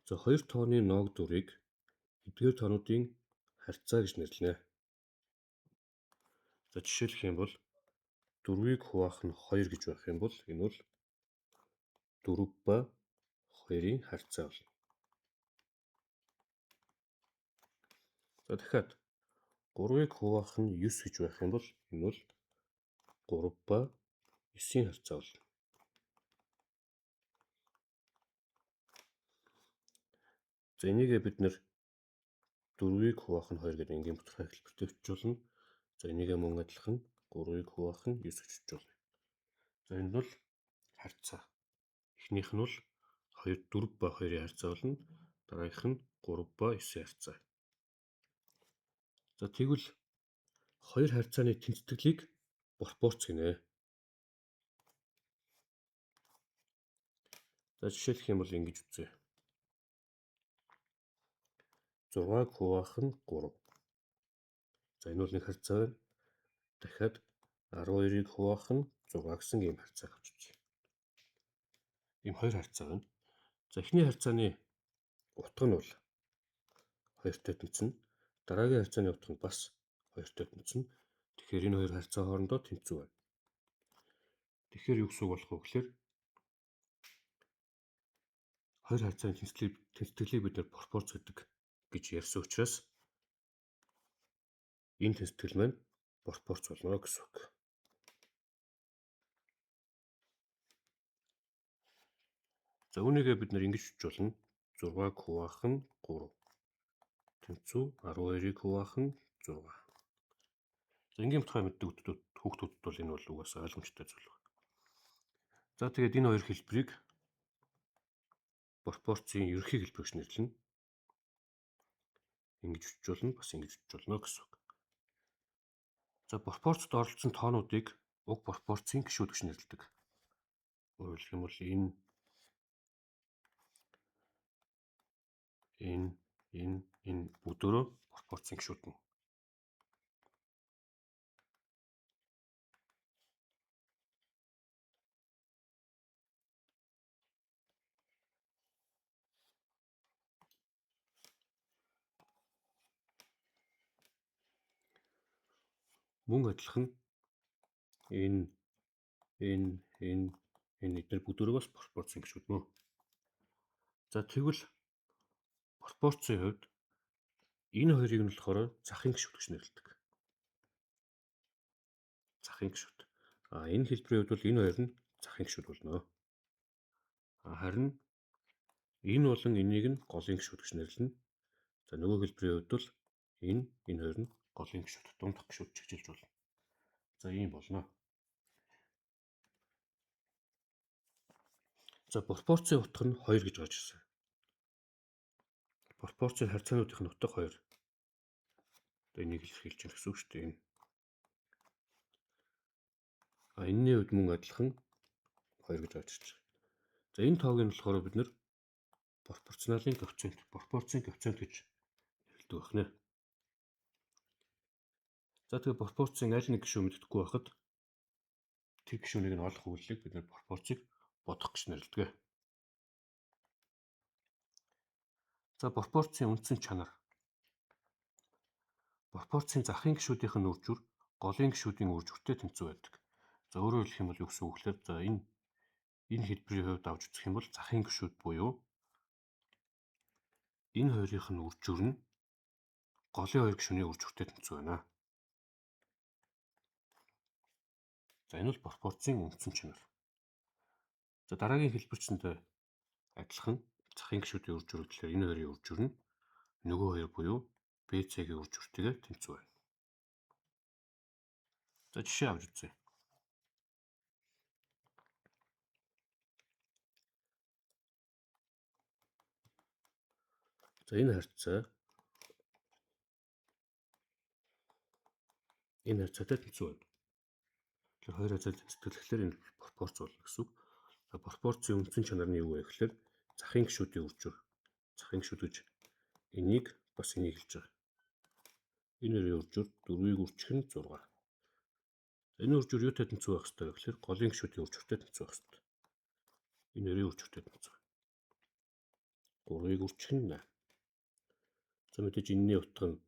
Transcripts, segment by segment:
За хоёр тооны ноог дүрийг эдгээр тоонуудын харьцаа гэж нэрлэнэ. За жишээлх юм бол 4-ийг хуваах нь 2 гэж байх юм бол энэ бол 4 ба 2-ын харьцаа болно. За дахиад 3-ыг хуваах нь 9 гэж байх юм бол энэ бол 3 ба 9-ийн харьцаа болно. За энийг бид нэр 4-ийг хуваах нь 2 гэдэг энгийн тодорхой хэлбэртэй бичүүлнэ. За энийг мөн адилхан 3-ыг хуваах нь 9 гэж бичүүлнэ. За энэ бол харьцаа. Эхнийх нь бол 4 ба 2-ийн харьцаа болно. Дараагийнх нь 3 ба 9-ийн харьцаа. За тэгвэл хоёр харьцааны тэнцвэрлийг пропорц гинэ. За жишээлх юм бол ингэж үзье. 6-г хуваах нь 3. За энэ бол нэг харьцаа байна. Дахиад 12-ыг хуваах нь 6 гэсэн ийм харьцаа авч үзье. Ийм хоёр харьцаа байна. За эхний харьцааны утга нь бол 2-той тэнцэнэ. Дараагийн харьцааны утга нь бас 2-той тэнцэнэ. Тэгэхээр энэ хоёр харьцаа хоорондоо тэнцүү байна. Тэгэхээр юу гэсэн үг болох вэ гэхээр хоёр харьцааны тэнцвэрлийг бид нэр пропорц гэдэг гэж ярьсан учраас энэ тэнцвэрл маань пропорц болно гэсэн үг. За үүнийгээ бид нэр ингэж бичүүлнэ. 6-г хуваах нь 3. Тэнцүү 12-ыг хуваах нь 6. За энгийн утгаа мэддэг хүүхдүүдэд бол энэ бол угаасаа ойлгомжтой зүйл байна. За тэгээд энэ хоёр хэлбэрийг пропорцийн ерөнхий хэлбэр гэж нэрлэнэ. Ингэж бичүүлнэ, бас ингэж бичүүлнэ гэсэн үг. За пропорцд оролцсон тоонуудыг уг пропорцийн гишүүд гэж нэрлэдэг. Өөрөөр хэлэх юм бол энэ бүгдөө пропорцийн гишүүд нь. Мөн адилхан энэ эдгээр бүгдөө бас пропорцийн гишүүд мөн. За тэгвэл пропорцийн хувьд энэ хоёрыг нь болохоор захын гишүүд гэж нэрлэдэг. Захын гишүүд. Энэ хэлбэрийн хувьд бол энэ хоёр нь захын гишүүд болно. Харин энэ болон энийг нь голын гишүүд гэж нэрлэнэ. За нөгөө хэлбэрийн хувьд бол энэ хоёр нь голын гишүүд, дундах гишүүд чиглэж болно. За ийм болно. За пропорцийн утга нь 2 гэж гарч ирсэн. Пропорцийн харьцаануудын утга 2. Одоо энийг илэрхийлж байна гэсэн үг шүү дээ. Энэний хувьд мөн адилхан 2 гэж гарч ирж байгаа. За энэ тоог нь болохоор бид нэр пропорционалын коэффициент, пропорцийн коэффициент гэж нэрлэдэг байна. За тэгээд пропорцийн аль нэг гишүү мэддэггүй байхад тэр гишүүнийг нь олох үйлдэлийг бид нэр пропорцийг бодох гэж нэрлэдэг. За пропорцийн үндсэн чанар. Пропорцийн захын гишүүдийнх нь үржүр голын гишүүдийн үржүртэй тэнцүү байдаг. За өөрөөр хэлэх юм бол юу гэсэн үг гэхээр за энэ хэлбэрийн хувьд авч үзэх юм бол захын гишүүд буюу энэ хоёрын нь үржүр нь голын хоёр гишүүний үржүртэй тэнцүү байна. За энэ бол пропорцийн үндсэн чанар. За дараагийн хэлбэрчэндээ адилхан захын гишүүдийн үржүр гэхээр энэ хоёрын үржүр нь нөгөө хоёр буюу BC-гийн үржүртэйгээр тэнцүү байна. За жишээ авч үзье. За энэ харьцаатай тэнцүү байна. Тэгэхээр хоёр харьцаа тэнцвэрлэхээр энэ пропорц болно гэсэн үг. За пропорцийн үндсэн чанар нь юу вэ гэхээр захын гишүүдийн үржүр. Захын гишүүд гэж энийг бас энийг хэлж байгаа. Энэ хоёрын үржүр 4-ийг үржих нь 6. Энэ үржүр юутай тэнцүү байх ёстой вэ гэхээр голын гишүүдийн үржүртэй тэнцүү байх ёстой. Энэ хоёрын үржүртэй тэнцүү. 3-ыг үржих нь 8. За мэдээж энэний утга нь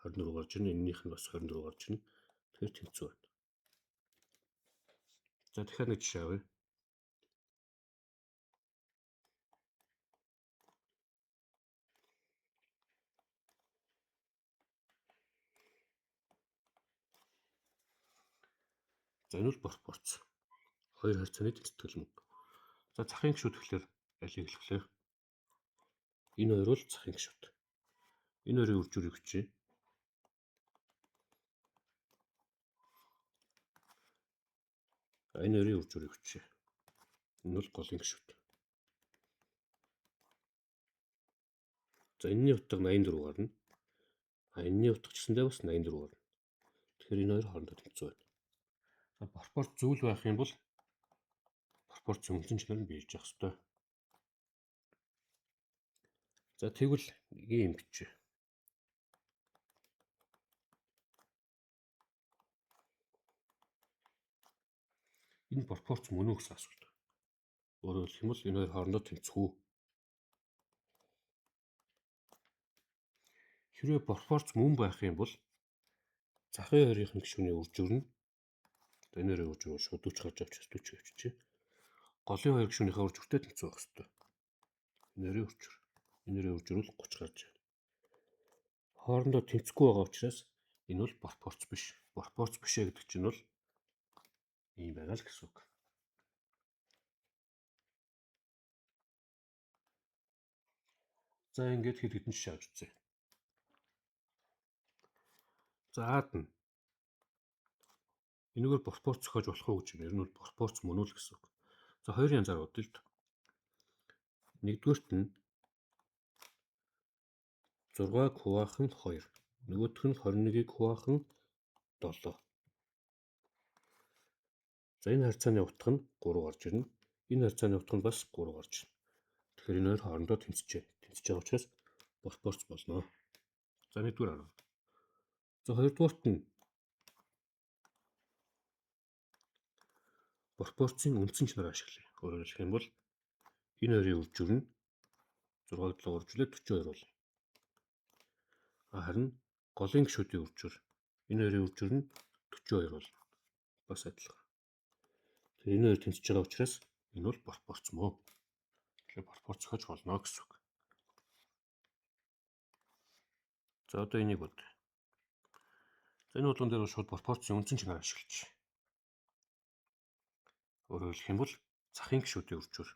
24 гарч ирнэ. Энэнийх нь бас 24 гарч ирнэ. Тэгэхээр тэнцүү байна. За дахиад нэг жишээ авъя. За энэ бол пропорц. Хоёр харьцааны тэнцэтгэл мөнгө. За захын гишүүд гэхлээр алийг хэлэх вэ? Энэ хоёр бол захын гишүүд. Энэ хоёрын үржүүрийг хүчээ. Энэ хоёрын үржүүрийг хүчээ. Энэ бол голын гишүүд. За энэний утга 84 гарна. Энэний утга ч гэсэндээ бас 84 гарна. Тэгэхээр энэ хоёр хоорондоо тэнцүү байна. За пропорц зүйл байх юм бол пропорцийн үндсэн чанар нь биелж явах ёстой. За тэгвэл ийм гэж. Энэ пропорц мөн үү гэсэн асуулт. Өөрөөр хэлэх юм бол энэ хоёр хоорондоо тэнцэх үү? Хэрвээ пропорц мөн байх юм бол захын хоёрын гишүүний үржүүр нь энэ хоёрын үржүүр шууд 40 гарч авчихсан 40 авчижээ. Голын хоёр гишүүнийхээ үржүүртэй тэнцүү байх ёстой. Энэ хоёрын үржүүр. Энэ хоёрын үржүүр бол 30 гарч байна. Хоорондоо тэнцэхгүй байгаа учраас энэ бол пропорц биш. Пропорц биш гэдэг чинь бол ийм байгаа л гэсэн үг. За ингээд хэд хэдэн жишээ авч үзье. За аад нь энэгээр пропорц зохиож болох уу гэж байна. Ер нь бол пропорц мөн үү л гэсэн үг. За хоёр янзаар бодъё л. Нэгдүгээрт нь 6-г хуваах нь 2. Нөгөөх нь 21-ийг хуваах нь 7. За энэ харьцааны утга нь 3 гарч ирнэ. Энэ харьцааны утга нь бас 3 гарч ирнэ. Тэгэхээр энэ хоёр хоорондоо тэнцэж байгаа учраас пропорц болно. За нэгдүгээр хараа. За хоёрдугаарт нь пропорцийн үндсэн чанар ашиглая. Өөрөөр хэлэх юм бол энэ хоёрын үржүүр нь 6-г 7-оор үржүүлээд 42 болно. Харин голын гишүүдийн үржүүр энэ хоёрын үржүүр нь 42 болно. Бас адилхан. Тэгэхээр энэ хоёр тэнцэж байгаа учраас энэ бол пропорц мөн. Тэгэхээр пропорц зохиож болно гэсэн үг. За одоо энийг бод. За энэ болгон дээр шууд пропорцийн үндсэн чанар ашиглаж. Өөрөөр хэлэх юм бол захын гишүүдийн үржүүр.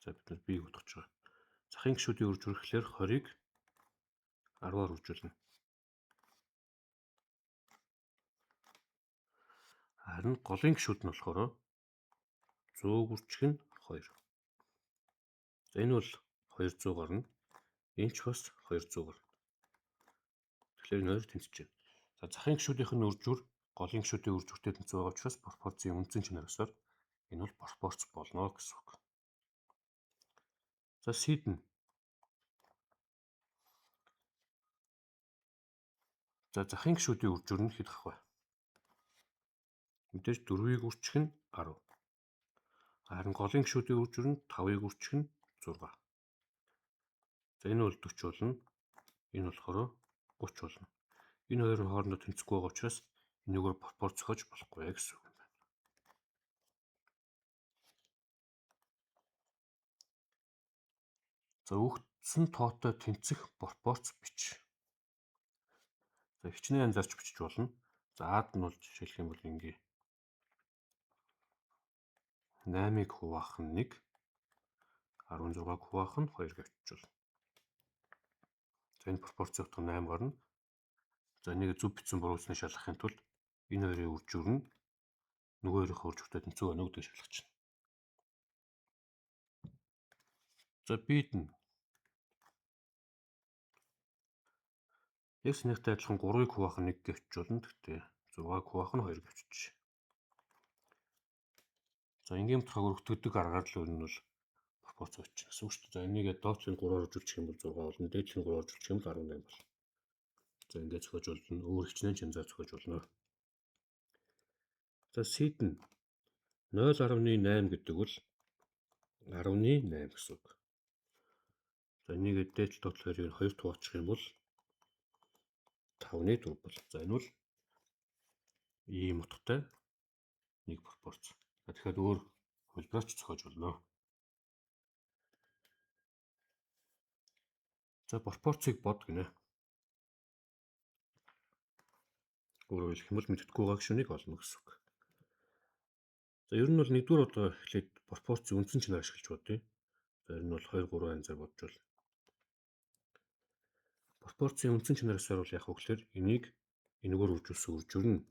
За бид нар бийг бодож байгаа. Захын гишүүдийн үржүүр гэхлээр 20-ыг 10-аар үржүүлнэ. Харин голын гишүүд нь болохоор 100-г үржих нь 2. За энэ бол 200 гарна. Энэ ч бас 200 гарна. Тэгэхээр энэ хоёр тэнцэж байна. За захын гишүүдийнх нь үржүүр голын гишүүдийн үржүүртэй тэнцүү байгаа учраас пропорцийн үндсэн чанараас энэ бол пропорц болно гэсэн үг. За C нь. За захын гишүүдийн үржүүр нь хэд ах вэ? Мэдээж 4-ийг үржих нь 10. Харин голын гишүүдийн үржүүр нь 5-ыг үржих нь 6. За энэ бол 40 болно. Энэ болохоор 30 болно. Энэ хоёрын хоорондоо тэнцэхгүй байгаа учраас энэгээр пропорц зохиож болохгүй гэсэн үг юм байна. За өгсөн тоотой тэнцэх пропорц бич. За хичнээн анзаарч бичиж болно. За аад нь бол жишээлх юм бол ингээ 8-ыг хуваах нь 1, 16-г хуваах нь 2 гэж болно. За энэ пропорцийн утга 8 гарна. За энийг зөв бичсэн буруусныг шалгахын тулд энэ хоёрын үржүүр нь нөгөө хоёрын үржүүртэй тэнцүү байна уу гэдгийг шалгаж байна. За бид нь x нэгтэй адилхан 3-ыг хуваах нь 1 гэвч болно. Тэгтээ 6-г хуваах нь 2 гэвч. За энгийн метрийг өргөтгдөг аргаар л энэ бол пропорц очих гэсэн үг шүү дээ. За энийг доотлын 3-аар үржүүлчих юм бол 6 болно. Дээдлэн 3-аар үржүүлчих юм бол 18 болно. За ингээд зохиож болно. Өөр хичнээн чанзаар зохиож болно. За C нь 0.8 гэдэг бол 10-8 гэсэн үг. За энийг дээдл тоглохыг 2 туваачих юм бол 5-4 бол. За энэ бол ийм утгатай нэг пропорц. Тэгэхээр өөр хөлбраач зохиож болно. За пропорцийг бод гинэ. Өөрөөр хэлэх юм бол мэддэггүй байгаа гишүүнийг олно гэсэн үг. За ер нь бол нэгдүгээр удаа эхлээд пропорцийн үндсэн чанар ашиглаж бодъё. За ер нь бол 2 3 янзаар бодж бол. Пропорцийн үндсэн чанараас бол яах вэ гэхээр энийг энэгээр үржүүлсэн үржүүр нь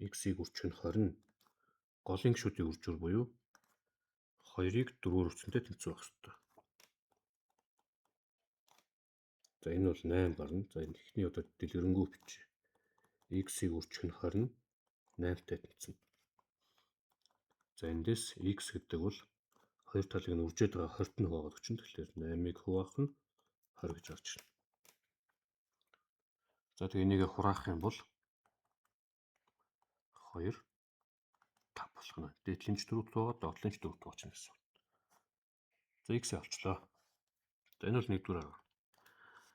x-ийг үржих нь 20, голын гишүүдийн үржүүр буюу 2-ыг 4-өөр үржсөнтэй тэнцүү байх хэрэгтэй. За энэ бол 8 гарна. За энэ ихний удаа дэлгэрэнгүй бичиж. X-ийг үржих нь 20, 8-тай тэнцэнэ. За эндээс x гэдэг бол хоёр талыг нь үржээд байгаа 20-т нь хувагаад өгчин. Тэгэхээр 8-ыг хуваах нь 20 гэж гарч ирнэ. За тэгээ энийг хураах юм бол 2 5 болох нь. Дээдлийн 4-т хувагаад доотлын 4-т хуваачна гэсэн. За x-ийг авчлаа. За энэ бол 1-р арга.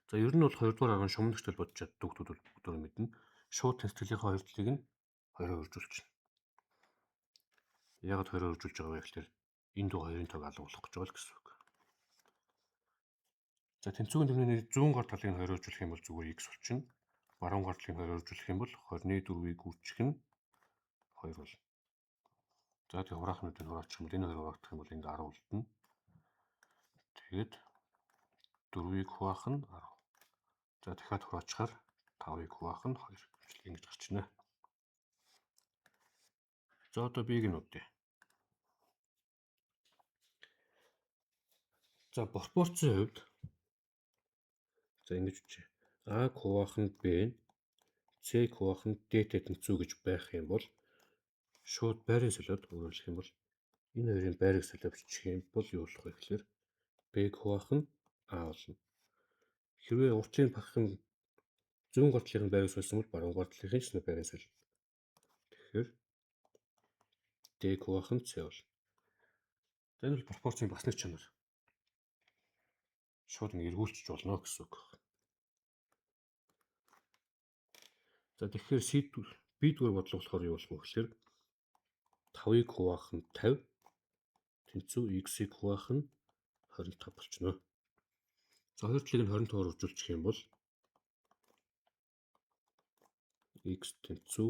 За ер нь бол 2-р арга нь шумнагчтай бодож чаддаг хүмүүс бол бүгд мэднэ. Шууд тэнцвэрлийнхаа хоёр талыг нь 2-оор үржүүлчихнэ. Яагаад 2-оор үржүүлж байгаа вэ гэхээр энэ дүү хоёрын тог алга болох гэж байгаа л гэсэн үг. За тэнцвүүгийн төвний зүүн гар талыг нь 2-оор үржүүлэх юм бол зүгээр x болчихно. Баруун гар талыг 2-оор үржүүлэх юм бол 24-ийг үржих нь 2 бол. За тэгээ хураахнуудыг хураачих юм бол энэ хоёр хураагдах юм бол ингээ 10 болтно. Тэгээд 4-ийг хуваах нь 10. За дахиад хураачихаар 5-ыг хуваах нь 2. Ингэж гарч ирнэ. За одоо B-г нь үдээ. За пропорцийн хувьд за ингэж үчээ. A-г хуваах нь B, C-г хуваах нь D-тэй тэнцүү гэж байх юм бол шууд байрын солиод өөрөөлөх юм бол энэ хоёрын байрыг солиод бичих юм бол юу болох вэ гэхээр B-г хуваах нь A болно. Хэрвээ уртлын багхийн зүүн гар талын байрыг сольсон бол баруун гар талын ч байрыг солино. Тэгэхээр D-г хуваах нь C болно. За энэ бол пропорцийн бас нэг чанар. Шууд ингэ эргүүлчих болно гэсэн үг. За тэгэхээр B-дгээр бодлого болохоор юу болох вэ гэхээр 5-ыг хуваах нь 50, тэнцүү x-ийг хуваах нь 25 болчихно. За хоёр талыг нь 25-оор үржүүлчих юм бол x тэнцүү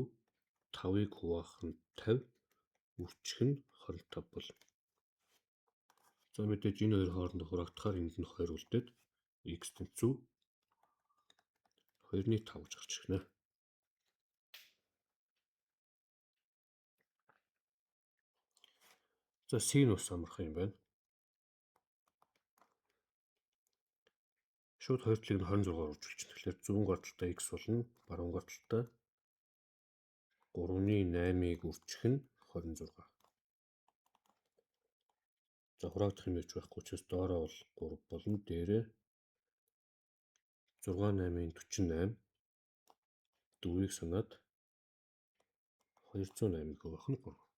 5-ыг хуваах нь 50, үржих нь 25 бол. За мэдээж энэ хоёр хоорондоо хураагдахаар энд нь 2 үлдээд x тэнцүү 2-ны 5 гэж гарч ирнэ. За C нь ус амархан юм байна. Шууд хоёр талыг нь 26-аар үржүүлчихнэ. Тэгэхээр зүүн гар талтай x болно, баруун гар талтай 3-8-ыг үржих нь 26. За хураагдах юм яж байхгүй учраас доороо бол 3 болно. Дээрээ 6-8-ын 48, 4-ийг санаад 208-ыг хуваах нь 3.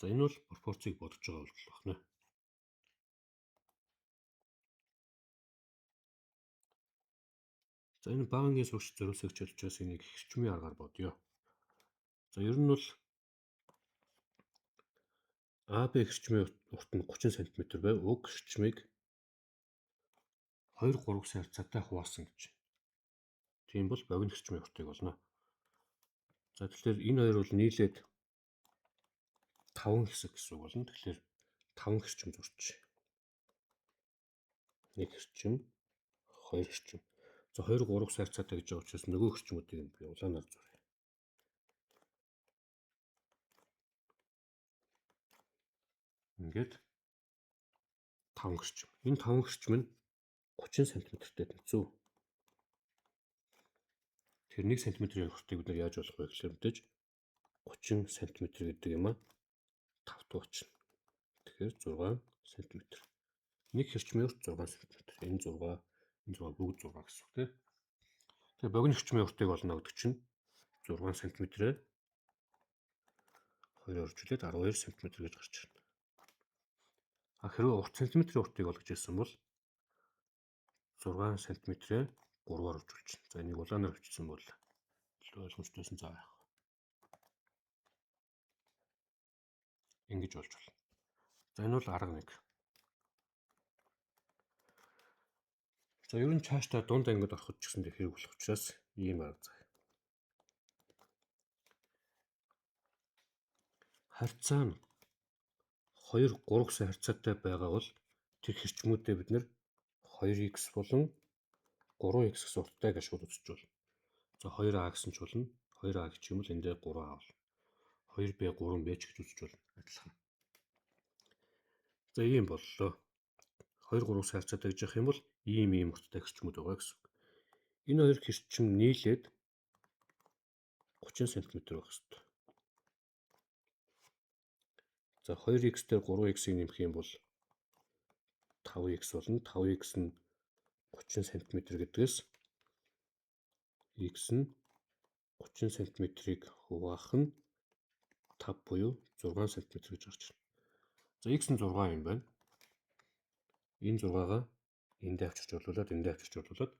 За энэ бол пропорцийг бодож байгаа бол байна. За энэ багангийн сурагч зориулсан хичээлчээс энийг хэрчмийн аргаар бодъё. За ер нь бол AB хэрчмийн урт нь 30 см байв. Уг хэрчмийг 2-3 сар цагтаа хуваасан гэж. Тийм бол богино хэрчмийн уртыг болно. За тэгэхээр энэ хоёр бол нийлээд 5 хэсэг гэсэн үг болно. Тэгэхээр 5 хэрчим зурч. 1 хэрчим, 2 хэрчим. За 2-3 сар цагтаа гэж байгаа учраас нөгөө хэрчмүүдийг би улаанаар зуръя. Ингээд 5 хэрчим. Энэ 5 хэрчим нь 30 см-тэй тэнцүү. Тэр 1 см-ийн уртыг бид яаж болох вэ гэхээр мэдээж 30 см гэдэг юм аа 5 туу очно. Тэгэхээр 6 см. 1 хэрчмийн урт 6 см. Энэ 6 бүгд 6 гэсэн үг тийм. Тэгээ богино хэрчмийн уртыг олно гэдэг чинь 6 см-ээр 2-оор үржүүлээд 12 см гэж гарч ирнэ. Хэрвээ урт сантиметрийн уртыг олгож ирсэн бол 6 см-ээр 3-аар үржүүлчихнэ. За энийг улаанаар бичсэн бол ойлгомжтойсэн цаа яах. Ингэж болж байна. За энэ бол арга 1. За ер нь цаашдаа дунд ангид ороход ч гэсэн хэрэг болох учраас ийм арга заа. Харьцаа нь 2, 3 гэсэн харьцаатай байгаа бол тэр хэрчмүүдээ бид нэр 2x болон 3x гэсэн урттай гэж шууд үзэж болно. За 2a гэсэн ч болно. 2a гэх юм бол эндээ 3a бол 2b 3b ч гэж үзэж болно. Адилхан. За ийм боллоо. 2, 3 гэсэн харьцаатай гэж явах юм бол ийм урттай хэрчмүүд байгаа гэсэн үг. Энэ хоёр хэрчим нийлээд 30 см байх ёстой. За 2x дээр 3x-ийг нэмэх юм бол 5x болно. 5x нь 30 см гэдгээс x нь 30 см-ийг хуваах нь 5 буюу 6 см гэж гарч ирнэ. За x нь 6 юм байна. Энэ 6-гаа эндээ авчирч орлуулад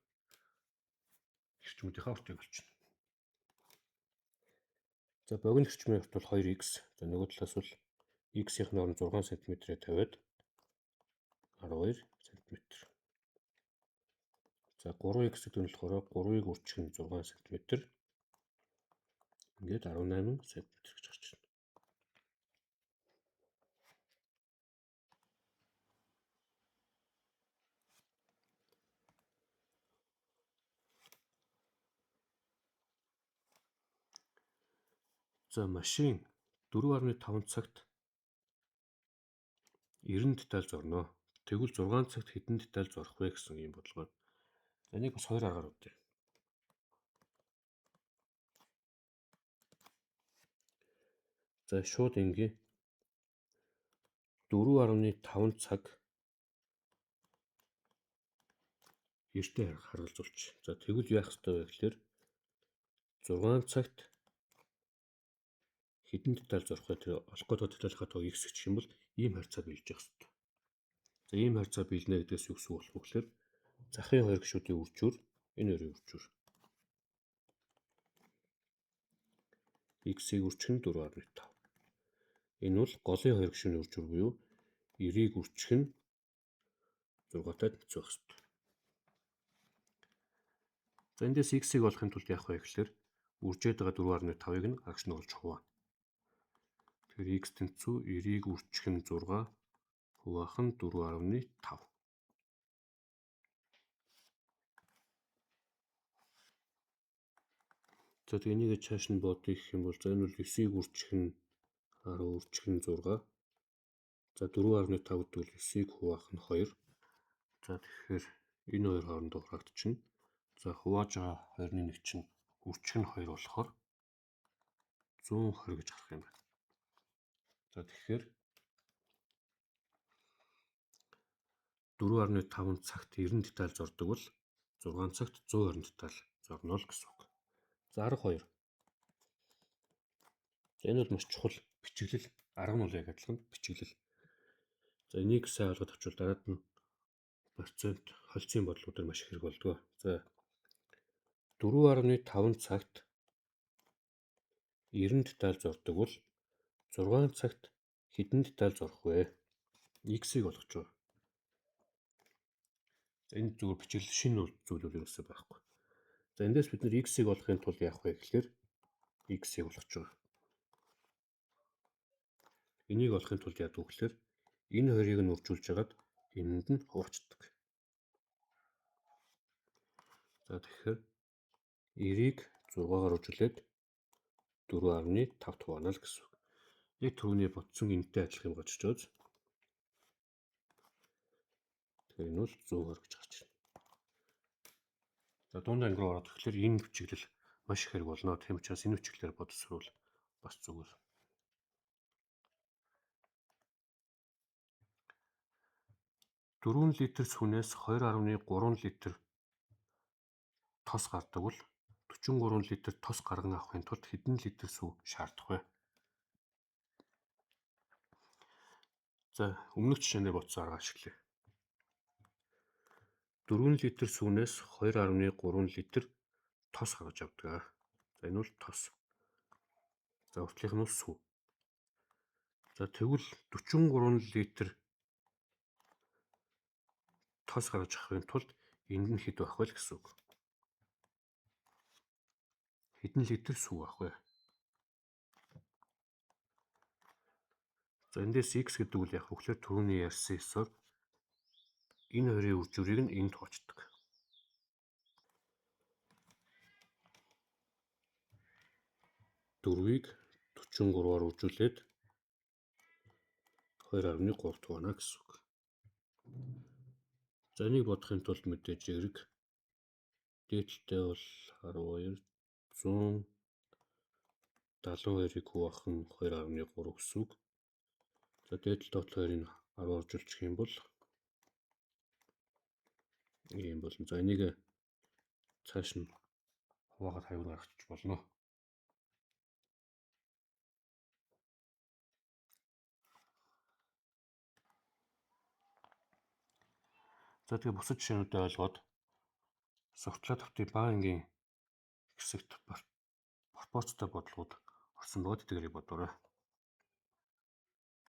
хэрчмүүдийнхаа уртыг олчихно. За богино хэрчмийн урт бол 2x. За нөгөө талаас бол x-ийн оронд 6 см-ээр тавиад 12 см. За 3x гэдэг нь болохоор 3-ыг үржих нь 6 см. Ингээд 18 см гэж гарч ирнэ. За машин 4.5 цагт 90 деталь зорно. Тэгвэл 6 цагт хэдэн деталь зорох вэ гэсэн ийм бодлого. Энийг бас хоёр аргаар үзье. За шууд ингээ 4.5 цаг эртээ харгалзуулч. За тэгвэл яах ёстой вэ гэхээр 6 цагт хэдэн деталь зорох вэ? Тэр олох гэдэг деталийнхаа тоо x гэх юм бол ийм харьцаа биелж явах ёстой. За ийм харьцаа биелнэ гэдгээс юу гэсэн үг болох вэ гэхээр захын хоёр гишүүдийн үржүүр энэ хоёрын үржүүр x-ийг үржих нь 4.5. Энэ бол голын хоёр гишүүний үржүүр буюу 90-ийг үржих нь 6-тай тэнцвэх ёстой. За эндээс x-ийг олохын тулд яах вэ гэхээр үржээд байгаа 4.5-ыг нь агш нь олж хуваана. Тэгэхээр x тэнцүү 90-ийг үржих нь 6 хуваах нь 4.5. За тэгээ энийг цааш нь бодъё гэх юм бол за энэ бол 9-ийг үржих нь 10 үржих нь 6. За 4.5 гэдэг бол 9-ийг хуваах нь 2. За тэгэхээр энэ хоёр хоорондоо хуваагдчихна. За хувааж байгаа хоёрны нэг чинь үржих нь 2 болохоор 120 гэж гарах юм байна. За тэгэхээр 4.5 цагт 90 деталь зордог бол 6 цагт 120 деталь зорно л гэсэн үг. За арга 2. За энэ бол маш чухал бичиглэл. Арга нь бол яг адилхан бичиглэл. За энийг сайн ойлгоод авчвал дараад нь процент холцын бодлогуудаар маш их хэрэг болдог. За 4.5 цагт 90 деталь зордог бол 6 цагт хэдэн деталь зорох вэ? X-ийг олгож байгаа. За энэ зүгээр бичиглэл шинэ зүйл ерөөсөө байхгүй. За эндээс бид нэр x-ийг олохын тулд яах вэ гэхээр x-ийг олгож байгаа. Энийг олохын тулд яадаг вэ гэхээр энэ хоёрыг нь үржүүлж хагаад энэнд нь хуваачдаг. За тэгэхээр 90-ийг 6-гаар үржүүлээд 4.5 хуваана л гэсэн үг. Яг түрүүний бодсон энэтэй адилхан юм гарч ирж байгаа. Тэгэхээр энэ бол 100-аар гэж гарч ирнэ. За дунд анги руу ороод ирэхээр энэ бичиглэл маш их хэрэг болно. Тийм учраас энэ бичиглэлээр бодсвол бас зүгээр. Дөрвөн литр сүнээс 2.3 литр тос гардаг бол 43 литр тос гарган авахын тулд хэдэн литр сүм шаардах вэ? За өмнөх жишээнээр бодсон арга ашиглая. 4 литр сүүнээс 2.3 литр тос гаргаж авдаг. За энэ бол тос. За уртлынх нь бол сүү. За тэгвэл 43 литр тос гаргаж авахын тулд энд нь хэд байх вэ гэсэн үг. Хэдэн литр сүү авах вэ? За эндээс x гэдэг үл яг хөглөөр түрүүний ярьсан ёсоор энэ хоёрын үр журийг нь энд тоочдог. Дөрвийг 43-аар үржүүлээд 2.3 тугана гэсэн үг. За энийг бодохын тулд мэдээж y дээдлтэй бол 12 172-ыг хуваах нь 2.3 гэсэн үг. За дээдлтэй бол 2-ыг 10 оржуулчих юм бол ийм болно. За энийг цааш нь хуваагаад хавьд гаргачих болно. За тэгээ бусад жишээнүүдээ ойлгоод сурталчилгаа давтын бага ангийн хэсэгт пропорцтой бодлогод орсон бөгөөд тэдгээрийг бодоорой.